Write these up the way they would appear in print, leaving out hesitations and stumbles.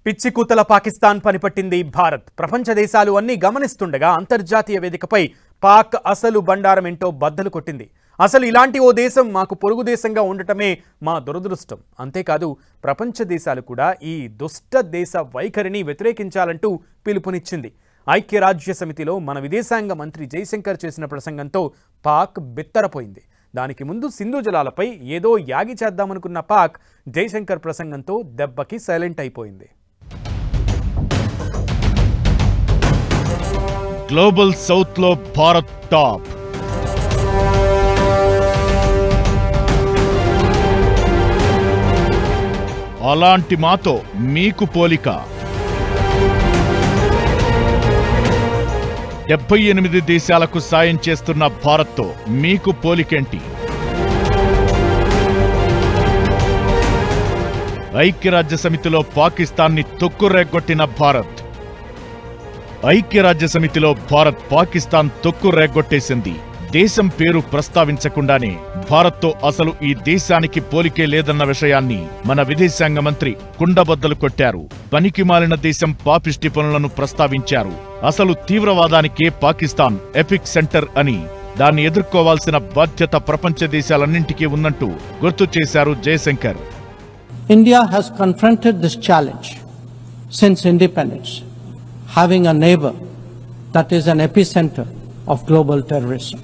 పిచ్చి కూతల పాకిస్తాన్ పనిపట్టింది భారత్. ప్రపంచ దేశాలు అన్నీ గమనిస్తుండగా అంతర్జాతీయ వేదికపై పాక్ అసలు బండారం ఏంటో బద్దలు కొట్టింది. అసలు ఇలాంటి ఓ దేశం మాకు పొరుగు దేశంగా ఉండటమే మా దురదృష్టం. అంతేకాదు ప్రపంచ దేశాలు కూడా ఈ దుష్ట దేశ వైఖరిని వ్యతిరేకించాలంటూ పిలుపునిచ్చింది. ఐక్యరాజ్య సమితిలో మన విదేశాంగ మంత్రి జైశంకర్ చేసిన ప్రసంగంతో పాక్ బిత్తరపోయింది. దానికి ముందు సింధు జలాలపై ఏదో యాగి చేద్దామనుకున్న పాక్ జైశంకర్ ప్రసంగంతో దెబ్బకి సైలెంట్ అయిపోయింది. గ్లోబల్ సౌత్ లో భారత్ టాప్. అలాంటి మాతో మీకు పోలిక. 78 దేశాలకు సాయం చేస్తున్న భారత్తో మీకు పోలికేంటి? ఐక్యరాజ్య సమితిలో పాకిస్తాన్ని తొక్కురేగొట్టిన భారత్. ఐక్యరాజ్య సమితిలో భారత్ పాకిస్తాన్ తొక్కురేగొట్టేసింది. దేశం పేరు ప్రస్తావించకుండానే భారత్తో అసలు ఈ దేశానికి పోలికే లేదన్న విషయాన్ని మన విదేశాంగ మంత్రి కుండబద్దలు కొట్టారు. పనికిమాలిన దేశం పాపిష్టి పనులను ప్రస్తావించారు. అసలు తీవ్రవాదానికే పాకిస్తాన్ ఎపిక్ సెంటర్ అని, దాన్ని ఎదుర్కోవాల్సిన బాధ్యత ప్రపంచ దేశాలన్నింటికీ ఉన్నట్టు గుర్తు చేశారు Jayashankar. India has confronted this challenge since independence, having a neighbor that is an epicenter of global terrorism.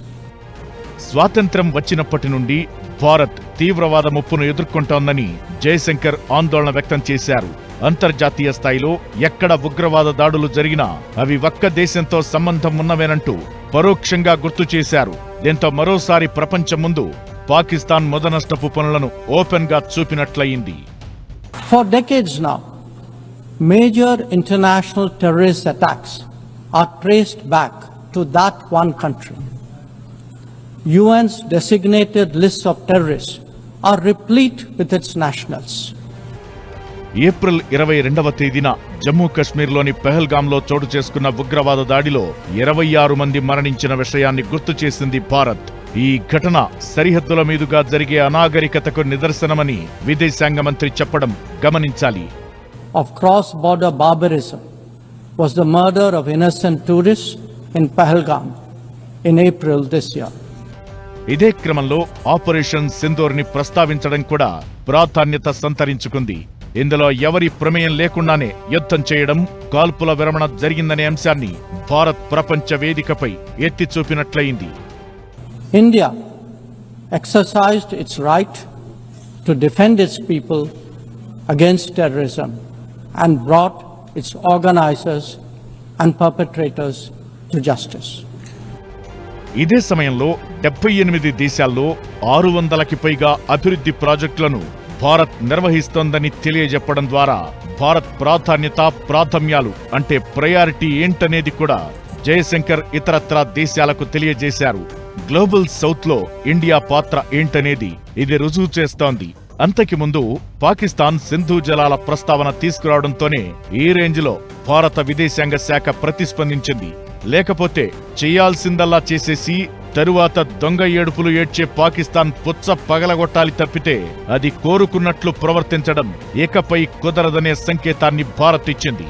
స్వాతంత్ర్యం వచ్చినప్పటి నుండి భారత్ తీవ్రవాద ముప్పును ఎదుర్కొంటోందని జయశంకర్ ఆందోళన వ్యక్తం చేశారు. అంతర్జాతీయ స్థాయిలో ఎక్కడ ఉగ్రవాద దాడులు జరిగినా అవి ఒక్క దేశంతో సంబంధం ఉన్నవేనంటూ పరోక్షంగా గుర్తు చేశారు. దీంతో మరోసారి ప్రపంచం ముందు పాకిస్తాన్ మొదనష్టపు పనులను ఓపెన్ గా చూపినట్లయింది. For decades now, major international terrorist attacks are traced back to that one country. UN's designated lists of terrorists are replete with its nationals. April 22వ తేదీన జమ్మూ కశ్మీర్లోని పెహల్గాంలో చోటు చేసుకున్న ఉగ్రవాద దాడిలో 26 మంది మరణించిన విషయాన్ని గుర్తు చేసింది భారత్. ఈ ఘటన సరిహద్దుల మీదుగా జరిగే అనాగరికతకు నిదర్శనమని విదేశాంగ మంత్రి చెప్పడం గమనించాలి. Of cross-border barbarism was the murder of innocent tourists in Pahalgam in April this year. ఇదే క్రమంలో ఆపరేషన్ సింధూర్ని ప్రస్తావించడం కూడా ప్రాధాన్యత సంతరించుకుంది. ఇందులో ఎవరి ప్రమేయం లేకుండానే యుద్ధం చేయడం, కాల్పుల విరమణ జరిగిందనే అంశాన్ని భారత్ ప్రపంచ వేదికపై ఎత్తి చూపినట్లయింది. India exercised its right to defend its people against terrorism and brought its organizers and perpetrators to justice. ఇదే సమయంలో 78 దేశాల్లో 600కి పైగా అభివృద్ధి ప్రాజెక్టులను భారత్ నిర్వహిస్తోందని తెలియజెప్పడం ద్వారా భారత్ ప్రాధాన్యత, ప్రాధాన్యాలు అంటే ప్రయారిటీ ఏంటనేది కూడా జయశంకర్ ఇతరత్రా దేశాలకు తెలియజేశారు. గ్లోబల్ సౌత్ లో ఇండియా పాత్ర ఏంటనేది ఇది రుజువు చేస్తోంది. అంతకి ముందు పాకిస్తాన్ సింధు జలాల ప్రస్తావన తీసుకురావడంతోనే ఈ రేంజ్లో భారత విదేశాంగ శాఖ ప్రతిస్పందించింది. లేకపోతే చేయాల్సిందల్లా చేసేసి తరువాత దొంగ ఏడుపులు ఏడ్చే పాకిస్తాన్ పుచ్చ పగలగొట్టాలి తప్పితే అది కోరుకున్నట్లు ప్రవర్తించడం ఇకపై కుదరదనే సంకేతాన్ని భారత్ ఇచ్చింది.